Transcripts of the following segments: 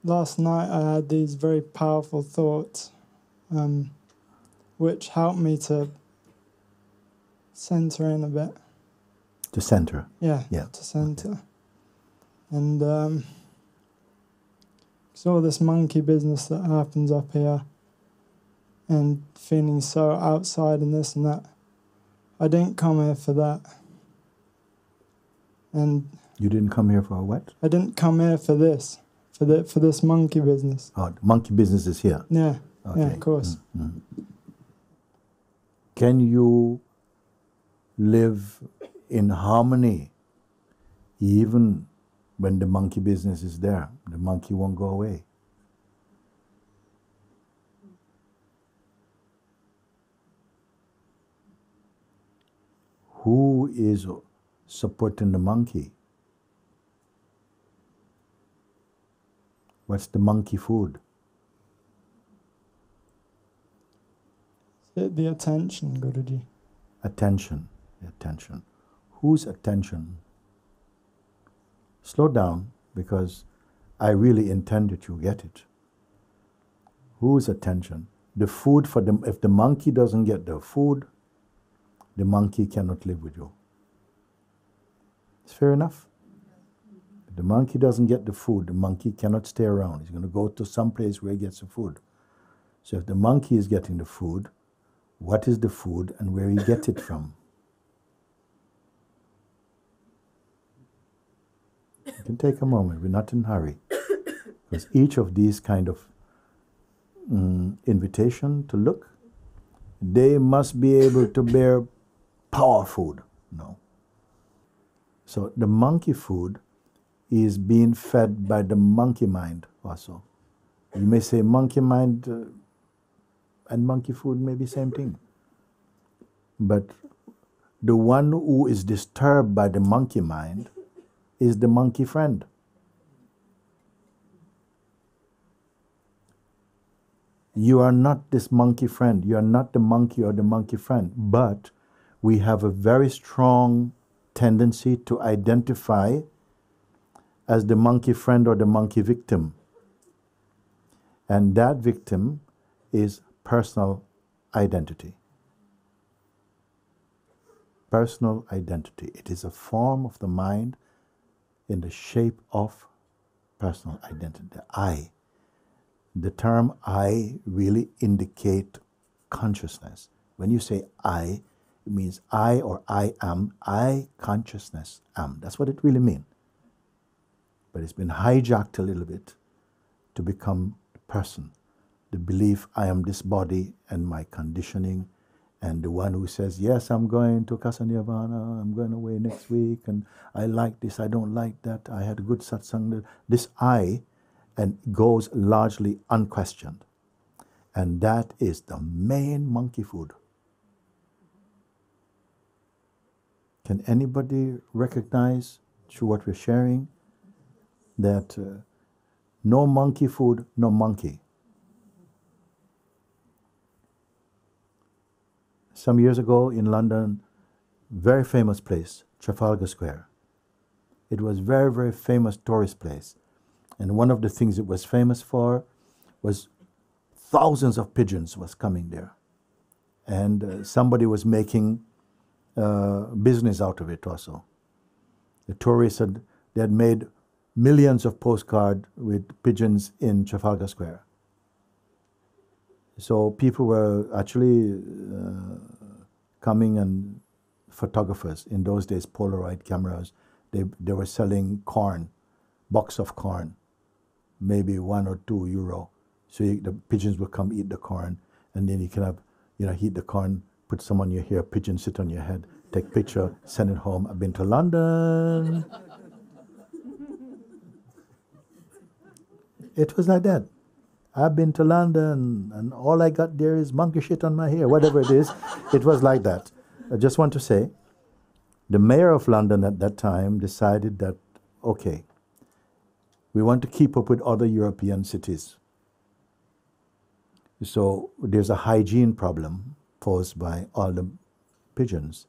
last night I had these very powerful thoughts, which helped me to center in a bit. To center? Yeah, to center. Okay. And saw this monkey business that happens up here, and feeling so outside and this and that. I didn't come here for that. And you didn't come here for what? I didn't come here for this, for this monkey business. Oh, the monkey business is here. Yeah, okay. Yeah, of course. Mm-hmm. Can you live in harmony even when the monkey business is there? The monkey won't go away. Who is supporting the monkey? What's the monkey food? The attention, Guruji. Attention, attention. Whose attention? Slow down, because I really intend that you get it. Whose attention? The food for them. If the monkey doesn't get the food, the monkey cannot live with you. It's fair enough. If the monkey doesn't get the food, the monkey cannot stay around. He's going to go to some place where he gets the food. So if the monkey is getting the food, what is the food and where he gets it from? You can take a moment. We're not in a hurry. Because each of these kind of invitation to look, they must be able to bear power food. No. So the monkey food is being fed by the monkey mind also. You may say monkey mind and monkey food may be same thing. But the one who is disturbed by the monkey mind is the monkey friend. You are not this monkey friend. You are not the monkey or the monkey friend. But we have a very strong tendency to identify as the monkey friend or the monkey victim. And that victim is personal identity. Personal identity. It is a form of the mind in the shape of personal identity, the I. The term I really indicate consciousness. When you say I, it means I or I am, I consciousness am. That's what it really means. But it's been hijacked a little bit to become the person. The belief I am this body and my conditioning, and the one who says, yes, I'm going to Casa Nirvana, I'm going away next week, and I like this, I don't like that, I had a good satsang. This I, and goes largely unquestioned. And that is the main monkey food. Can anybody recognize through what we're sharing that no monkey food, no monkey? Some years ago in London, very famous place, Trafalgar Square. It was very, very famous tourist place. And one of the things it was famous for was thousands of pigeons was coming there. And somebody was making business out of it also. The tourists they had made millions of postcards with pigeons in Trafalgar Square. So people were actually coming, and photographers, in those days Polaroid cameras, they were selling corn, box of corn, maybe €1 or €2. So the pigeons would come eat the corn, and then you can have, heat the corn, put some on your hair, pigeon sit on your head, take picture, send it home. I've been to London. It was like that. I've been to London, and all I got there is monkey shit on my hair, whatever it is. It was like that. I just want to say, the mayor of London at that time decided that, okay, we want to keep up with other European cities. So there's a hygiene problem posed by all the pigeons.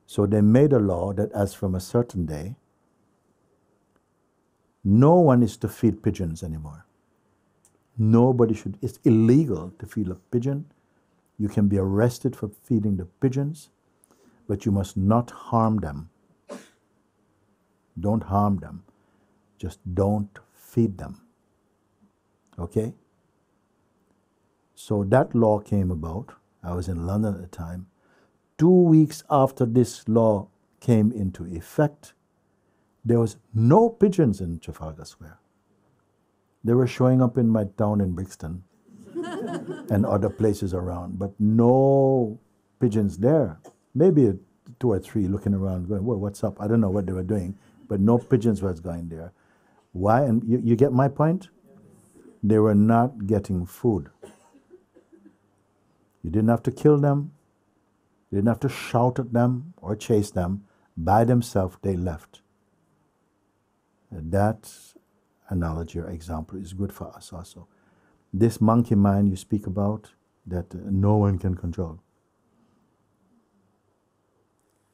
So they made a law that as from a certain day, no one is to feed pigeons anymore. Nobody should. It's illegal to feed a pigeon. You can be arrested for feeding the pigeons, but you must not harm them. Don't harm them. Just don't feed them. Okay? So that law came about. I was in London at the time. 2 weeks after this law came into effect, there was no pigeons in Trafalgar Square. They were showing up in my town in Brixton and other places around, but no pigeons there. Maybe 2 or 3 looking around going, well, what's up? I don't know what they were doing, but no pigeons was going there. Why? And you get my point? They were not getting food. You didn't have to kill them. You didn't have to shout at them or chase them. By themselves, they left. That analogy or example is good for us also. This monkey mind you speak about, that no one can control.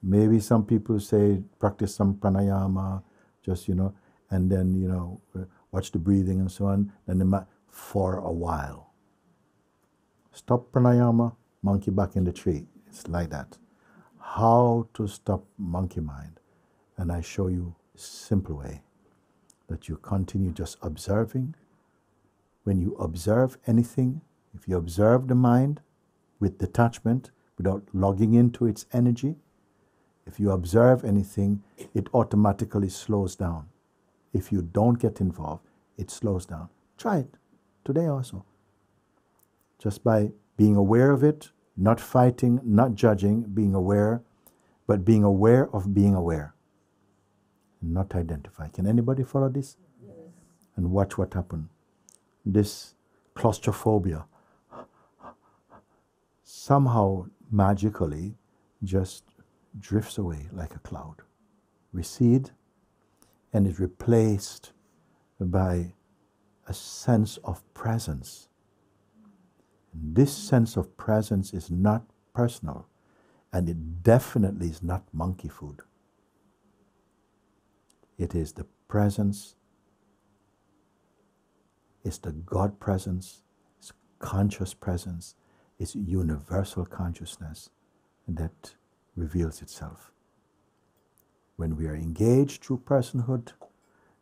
Maybe some people say practice some pranayama, just, and then, watch the breathing and so on, and they might, for a while. Stop pranayama, monkey back in the tree. It's like that. How to stop monkey mind? And I show you a simple way, that you continue just observing. When you observe anything, if you observe the mind with detachment, without logging into its energy, if you observe anything, it automatically slows down. If you don't get involved, it slows down. Try it today also. Just by being aware of it, not fighting, not judging, being aware, but being aware of being aware. Not identify. Can anybody follow this? Yes. And watch what happens. This claustrophobia somehow magically just drifts away like a cloud, recede, and is replaced by a sense of presence. And this sense of presence is not personal, and it definitely is not monkey food. It is the presence, it's the God presence, it's conscious presence, it's universal consciousness that reveals itself. When we are engaged through personhood,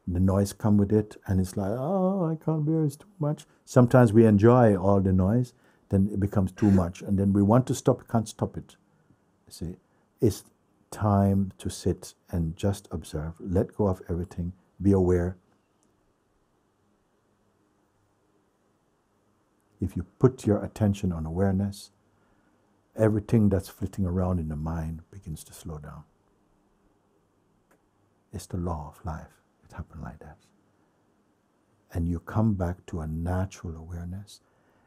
the noise comes with it, and it's like, oh, I can't bear, it's too much. Sometimes we enjoy all the noise, then it becomes too much, and then we want to stop, can't stop it. You see, it's time to sit and just observe, let go of everything, be aware. If you put your attention on awareness, everything that's flitting around in the mind begins to slow down. It's the law of life. It happens like that. And you come back to a natural awareness,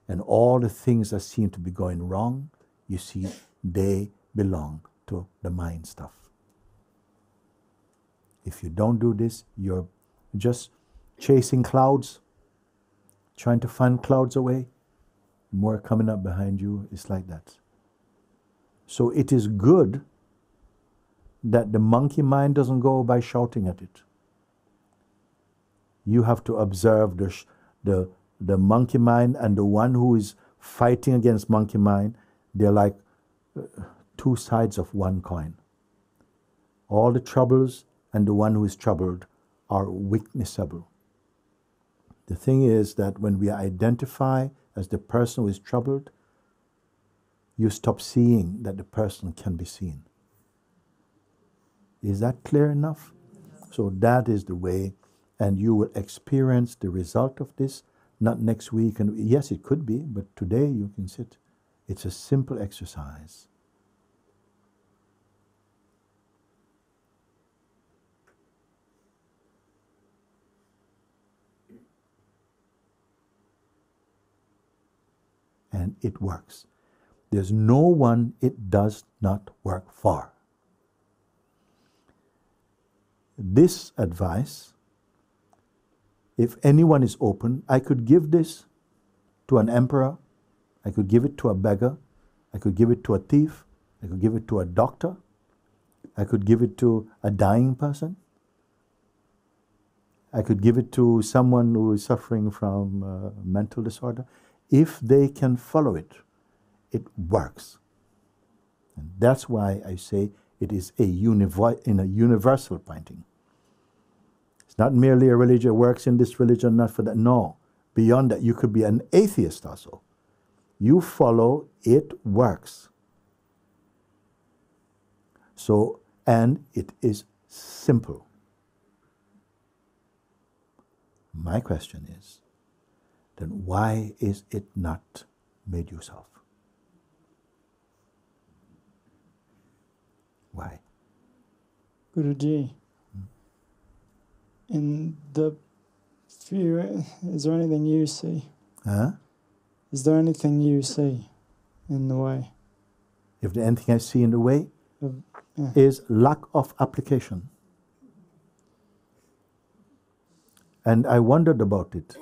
and all the things that seem to be going wrong, you see they belong to the mind stuff. If you don't do this, you're just chasing clouds, trying to fan clouds away. More coming up behind you. It's like that. So it is good that the monkey mind doesn't go by shouting at it. You have to observe the monkey mind and the one who is fighting against monkey mind. They're like two sides of one coin. All the troubles and the one who is troubled are witnessable. The thing is that when we identify as the person who is troubled, you stop seeing that the person can be seen. Is that clear enough? So that is the way, and you will experience the result of this, not next week. And yes, it could be, but today you can sit. It's a simple exercise. And it works. There's no one it does not work for. This advice, if anyone is open, I could give this to an emperor, I could give it to a beggar, I could give it to a thief, I could give it to a doctor, I could give it to a dying person. I could give it to someone who is suffering from mental disorder. If they can follow it, it works. And that's why I say it is a universal pointing. It's not merely a religion, it works in this religion, not for that. No. Beyond that, you could be an atheist also. You follow, it works. So, and it is simple. My question is, then why is it not made use of? Why? Guruji, in the few, is there anything you see? Huh? Is there anything you see in the way? If there's anything I see in the way, Yeah. is lack of application. And I wondered about it.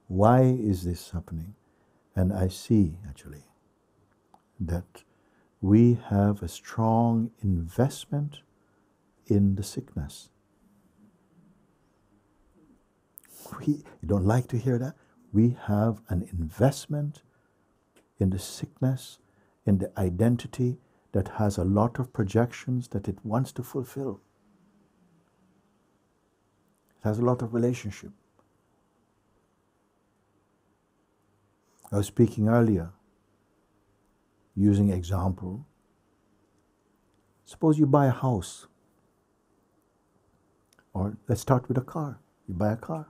Why is this happening? And I see, actually, that we have a strong investment in the sickness. You don't like to hear that? We have an investment in the sickness, in the identity that has a lot of projections that it wants to fulfill. It has a lot of relationship. I was speaking earlier, using example. Suppose you buy a house, or let's start with a car. You buy a car.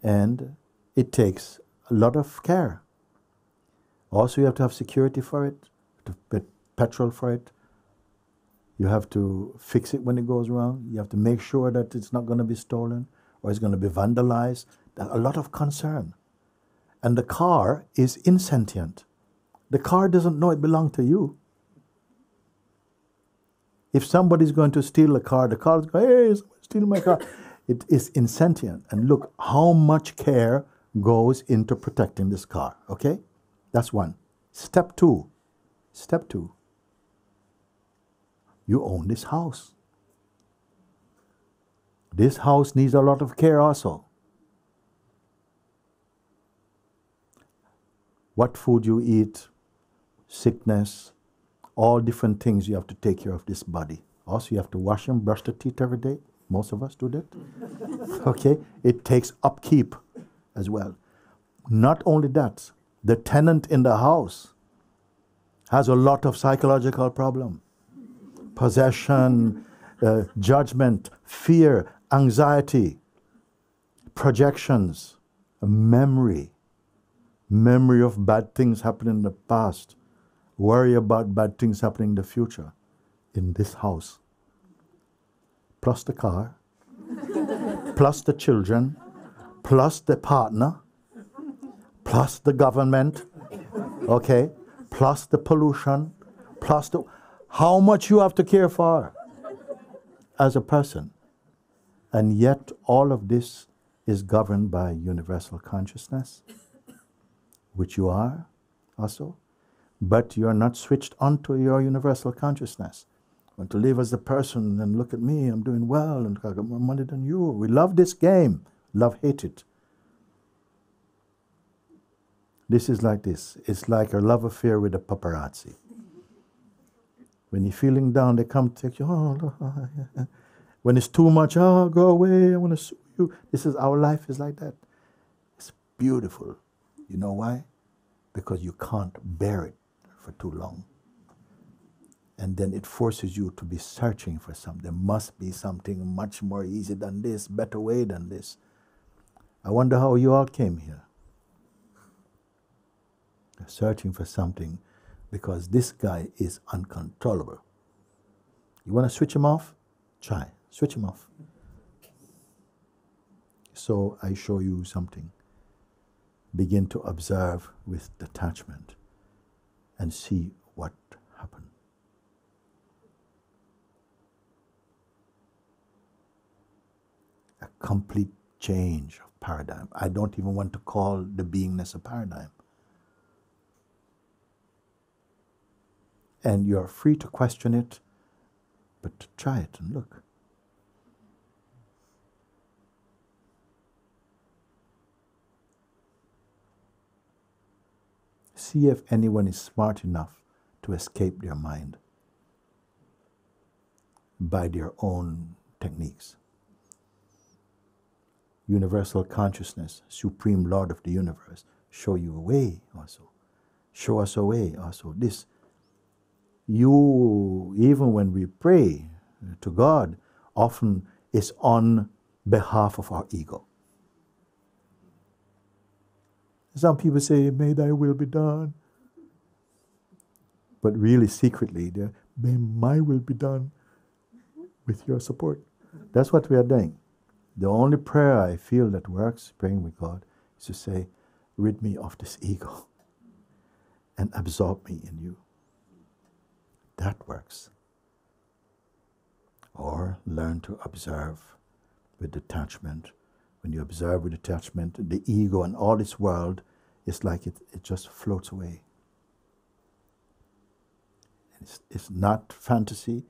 And it takes a lot of care. Also, you have to have security for it, to put petrol for it. You have to fix it when it goes wrong. You have to make sure that it's not going to be stolen or it's going to be vandalized. There's a lot of concern. And the car is insentient. The car doesn't know it belongs to you. If somebody's going to steal a car, the car is going, hey, someone's stealing my car. It is insentient. And look how much care goes into protecting this car, okay? That's one. Step two. You own this house. This house needs a lot of care also. What food you eat, sickness, all different things you have to take care of this body. Also, you have to wash and brush the teeth every day. Most of us do that. Okay? It takes upkeep as well. Not only that, the tenant in the house has a lot of psychological problem. Possession, judgment, fear, anxiety, projections, memory of bad things happening in the past, worry about bad things happening in the future in this house. Plus the car, plus the children, plus the partner, plus the government, okay, plus the pollution, plus the... How much you have to care for as a person. And yet all of this is governed by universal consciousness, which you are also, but you are not switched onto your universal consciousness. You want to live as a person and look at me, I'm doing well, and I got more money than you. We love this game. Love, hate it. This is like this. It's like a love affair with a paparazzi. When you're feeling down, they come take you. Oh, when it's too much, oh, go away, I want to sue you. This is our life is like that. It's beautiful. You know why? Because you can't bear it for too long. And then it forces you to be searching for something. There must be something much more easy than this, better way than this. I wonder how you all came here. Searching for something because this guy is uncontrollable. You want to switch him off? Try. Switch him off. So I show you something. Begin to observe with detachment and see what happened. A complete change of paradigm. I don't even want to call the beingness a paradigm. And you're free to question it, But try it and look. See if anyone is smart enough to escape their mind by their own techniques. Universal consciousness, supreme Lord of the universe, show you a way also. Show us a way also. This, you, even when we pray to God, often is on behalf of our ego. Some people say, may thy will be done. But really secretly, may my will be done with your support. That's what we are doing. The only prayer I feel that works, praying with God, is to say, rid me of this ego and absorb me in you. That works. Or learn to observe with detachment. When you observe with detachment, the ego and all this world is like it just floats away. It's not fantasy,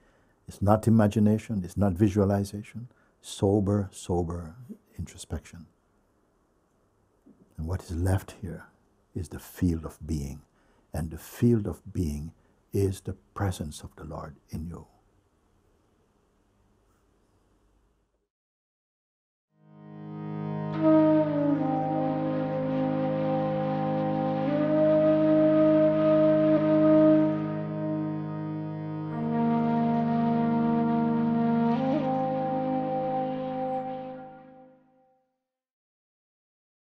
it's not imagination, it's not visualization. Sober introspection. And what is left here is the field of being. And the field of being is the presence of the Lord in you.